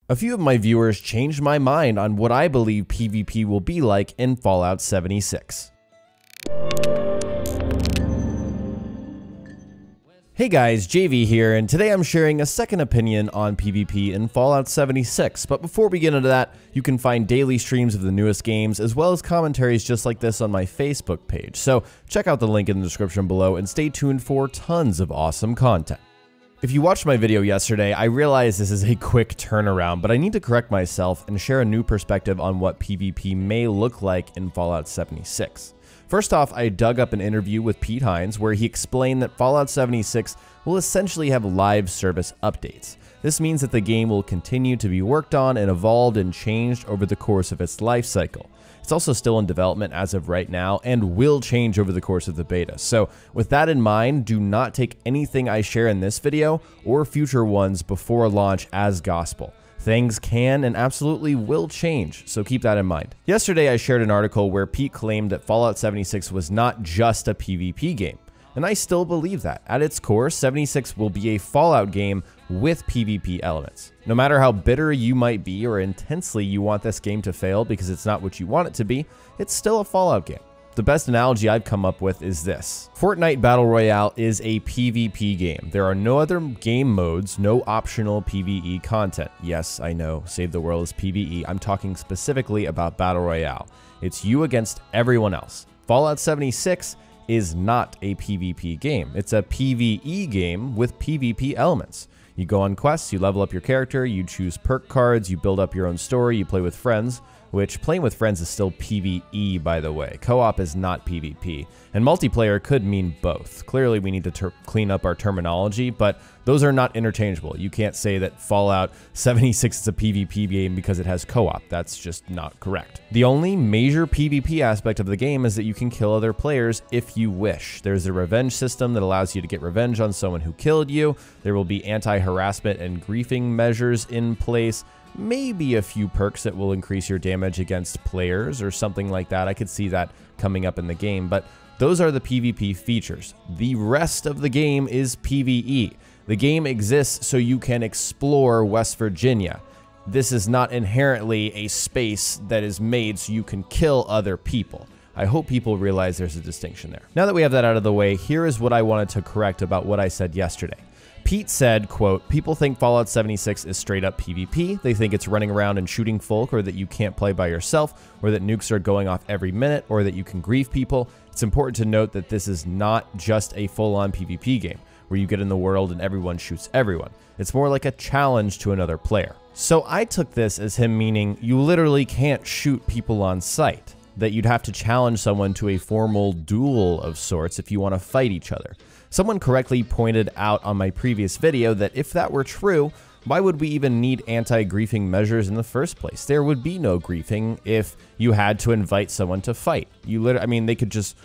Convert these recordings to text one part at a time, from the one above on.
A few of my viewers changed my mind on what I believe PvP will be like in Fallout 76. Hey guys, JV here, and today I'm sharing a second opinion on PvP in Fallout 76. But before we get into that, you can find daily streams of the newest games as well as commentaries just like this on my Facebook page. So check out the link in the description below and stay tuned for tons of awesome content. If you watched my video yesterday, I realize this is a quick turnaround, but I need to correct myself and share a new perspective on what PvP may look like in Fallout 76. First off, I dug up an interview with Pete Hines where he explained that Fallout 76 will essentially have live service updates. This means that the game will continue to be worked on and evolved and changed over the course of its life cycle. It's also still in development as of right now and will change over the course of the beta. So with that in mind, do not take anything I share in this video or future ones before launch as gospel. Things can and absolutely will change, so keep that in mind. Yesterday I shared an article where Pete claimed that Fallout 76 was not just a PvP game. And I still believe that. At its core, 76 will be a Fallout game with PvP elements. No matter how bitter you might be or intensely you want this game to fail because it's not what you want it to be, it's still a Fallout game. The best analogy I've come up with is this. Fortnite Battle Royale is a PvP game. There are no other game modes, no optional PvE content. Yes, I know, Save the World is PvE. I'm talking specifically about Battle Royale. It's you against everyone else. Fallout 76 is not a PvP game. It's a PvE game with PvP elements. You go on quests, you level up your character, you choose perk cards, you build up your own story, you play with friends, which playing with friends is still PvE, by the way. Co-op is not PvP, and multiplayer could mean both. Clearly, we need to clean up our terminology, but those are not interchangeable. You can't say that Fallout 76 is a PvP game because it has co-op. That's just not correct. The only major PvP aspect of the game is that you can kill other players if you wish. There's a revenge system that allows you to get revenge on someone who killed you. There will be anti-harassment and griefing measures in place. Maybe a few perks that will increase your damage against players or something like that. I could see that coming up in the game, but those are the PvP features. The rest of the game is PvE. The game exists so you can explore West Virginia. This is not inherently a space that is made so you can kill other people. I hope people realize there's a distinction there. Now that we have that out of the way, here is what I wanted to correct about what I said yesterday. Pete said, quote, "People think Fallout 76 is straight up PvP. They think it's running around and shooting folk, or that you can't play by yourself, or that nukes are going off every minute, or that you can grieve people. It's important to note that this is not just a full-on PvP game, where you get in the world and everyone shoots everyone. It's more like a challenge to another player." So I took this as him meaning you literally can't shoot people on sight, that you'd have to challenge someone to a formal duel of sorts if you want to fight each other. Someone correctly pointed out on my previous video that if that were true, why would we even need anti-griefing measures in the first place? There would be no griefing if you had to invite someone to fight. They could just,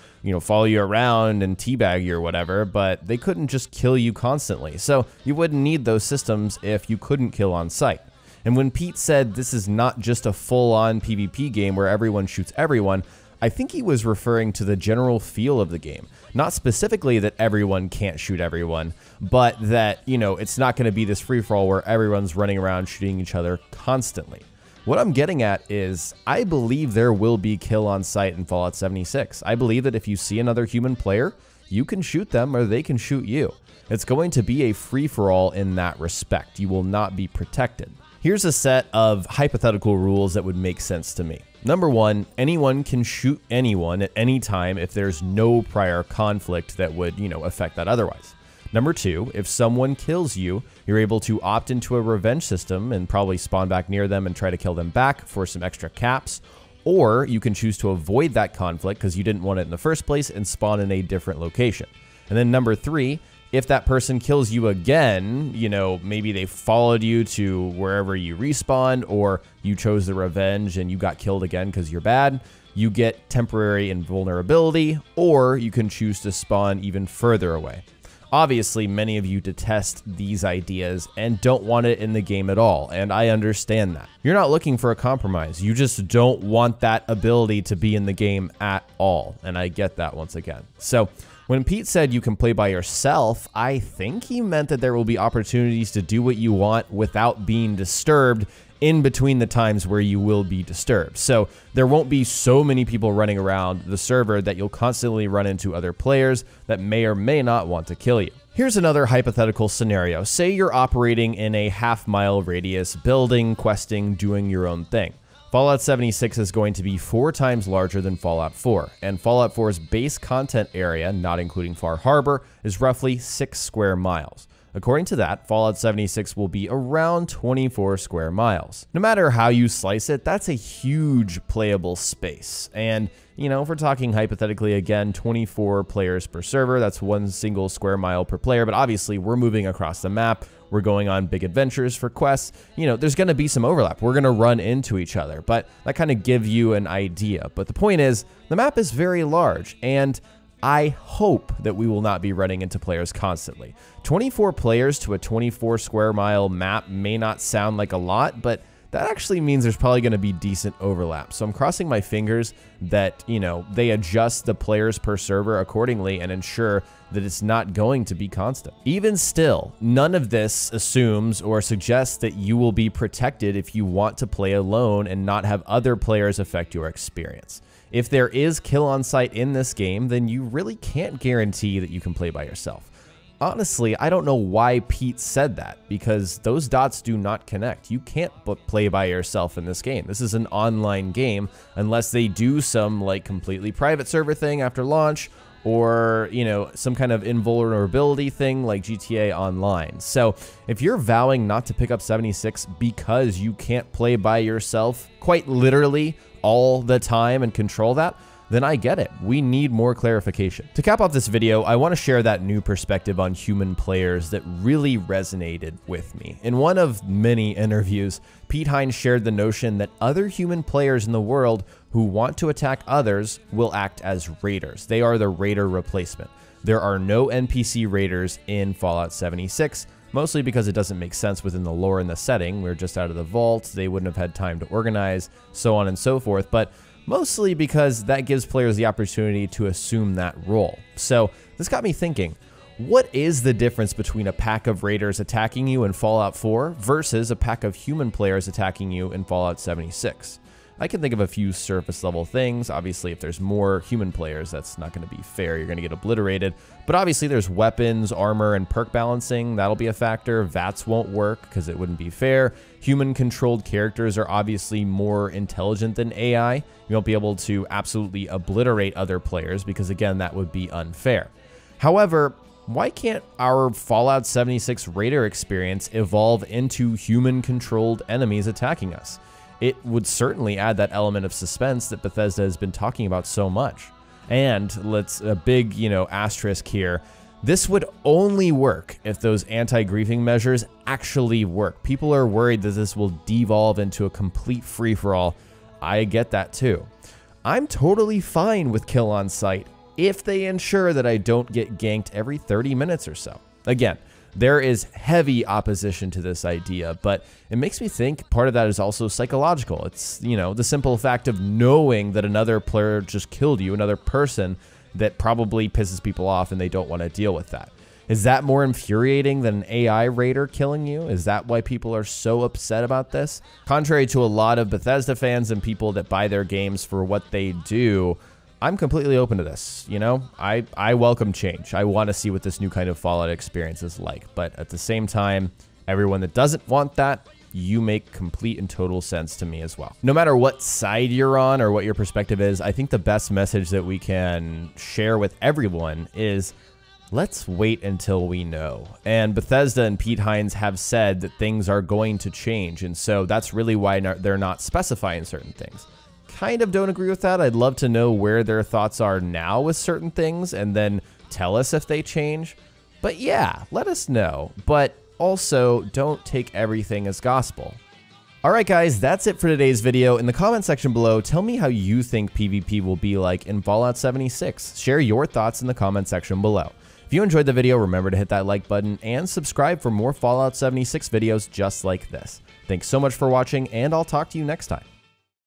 follow you around and teabag you or whatever, but they couldn't just kill you constantly. So you wouldn't need those systems if you couldn't kill on sight. And when Pete said this is not just a full-on PvP game where everyone shoots everyone, I think he was referring to the general feel of the game. Not specifically that everyone can't shoot everyone, but that, it's not going to be this free-for-all where everyone's running around shooting each other constantly. What I'm getting at is, I believe there will be kill on sight in Fallout 76. I believe that if you see another human player, you can shoot them or they can shoot you. It's going to be a free-for-all in that respect. You will not be protected. Here's a set of hypothetical rules that would make sense to me. Number one, anyone can shoot anyone at any time if there's no prior conflict that would, affect that otherwise. Number two, if someone kills you, you're able to opt into a revenge system and probably spawn back near them and try to kill them back for some extra caps. Or you can choose to avoid that conflict because you didn't want it in the first place and spawn in a different location. And then number three, if that person kills you again, maybe they followed you to wherever you respawned, or you chose the revenge and you got killed again because you're bad, you get temporary invulnerability, or you can choose to spawn even further away. Obviously, many of you detest these ideas and don't want it in the game at all, and I understand that. You're not looking for a compromise. You just don't want that ability to be in the game at all, and I get that once again. So when Pete said you can play by yourself, I think he meant that there will be opportunities to do what you want without being disturbed in between the times where you will be disturbed. So there won't be so many people running around the server that you'll constantly run into other players that may or may not want to kill you. Here's another hypothetical scenario. Say you're operating in a half-mile radius, building, questing, doing your own thing. Fallout 76 is going to be 4 times larger than Fallout 4, and Fallout 4's base content area, not including Far Harbor, is roughly 6 square miles. According to that, Fallout 76 will be around 24 square miles. No matter how you slice it, that's a huge playable space. And, you know, if we're talking hypothetically again, 24 players per server, that's 1 single square mile per player, but obviously we're moving across the map. We're going on big adventures for quests. You know, there's going to be some overlap. We're going to run into each other, but that kind of gives you an idea. But the point is, the map is very large, and I hope that we will not be running into players constantly. 24 players to a 24 square mile map may not sound like a lot, but that actually means there's probably going to be decent overlap. So I'm crossing my fingers that, you know, they adjust the players per server accordingly and ensure that it's not going to be constant. Even still, none of this assumes or suggests that you will be protected if you want to play alone and not have other players affect your experience. If there is kill on sight in this game, then you really can't guarantee that you can play by yourself. Honestly, I don't know why Pete said that, because those dots do not connect. You can't play by yourself in this game. This is an online game, unless they do some like completely private server thing after launch, or, you know, some kind of invulnerability thing like GTA Online. So if you're vowing not to pick up 76 because you can't play by yourself, quite literally all the time, and control that, then I get it. We need more clarification. To cap off this video, I want to share that new perspective on human players that really resonated with me. In one of many interviews, Pete Hines shared the notion that other human players in the world who want to attack others will act as raiders. They are the raider replacement. There are no NPC raiders in Fallout 76, mostly because it doesn't make sense within the lore and the setting. We're just out of the vault, they wouldn't have had time to organize, so on and so forth, but mostly because that gives players the opportunity to assume that role. So this got me thinking, what is the difference between a pack of raiders attacking you in Fallout 4 versus a pack of human players attacking you in Fallout 76? I can think of a few surface level things. Obviously, if there's more human players, that's not going to be fair. You're going to get obliterated. But obviously, there's weapons, armor, and perk balancing. That'll be a factor. VATS won't work because it wouldn't be fair. Human-controlled characters are obviously more intelligent than AI. You won't be able to absolutely obliterate other players because, again, that would be unfair. However, why can't our Fallout 76 Raider experience evolve into human-controlled enemies attacking us? It would certainly add that element of suspense that Bethesda has been talking about so much. And let's a big, asterisk here. This would only work if those anti-griefing measures actually work. People are worried that this will devolve into a complete free-for-all. I get that too. I'm totally fine with kill on sight if they ensure that I don't get ganked every 30 minutes or so. Again, there is heavy opposition to this idea, but it makes me think part of that is also psychological. It's, the simple fact of knowing that another player just killed you, another person, that probably pisses people off and they don't want to deal with that. Is that more infuriating than an AI raider killing you? Is that why people are so upset about this? Contrary to a lot of Bethesda fans and people that buy their games for what they do, I'm completely open to this. I welcome change. I want to see what this new kind of Fallout experience is like. But at the same time, everyone that doesn't want that, you make complete and total sense to me as well. No matter what side you're on or what your perspective is, I think the best message that we can share with everyone is let's wait until we know. And Bethesda and Pete Hines have said that things are going to change. And so that's really why they're not specifying certain things. Kind of don't agree with that. I'd love to know where their thoughts are now with certain things and then tell us if they change. But yeah, let us know. But also, don't take everything as gospel. Alright guys, that's it for today's video. In the comment section below, tell me how you think PvP will be like in Fallout 76. Share your thoughts in the comment section below. If you enjoyed the video, remember to hit that like button and subscribe for more Fallout 76 videos just like this. Thanks so much for watching, and I'll talk to you next time.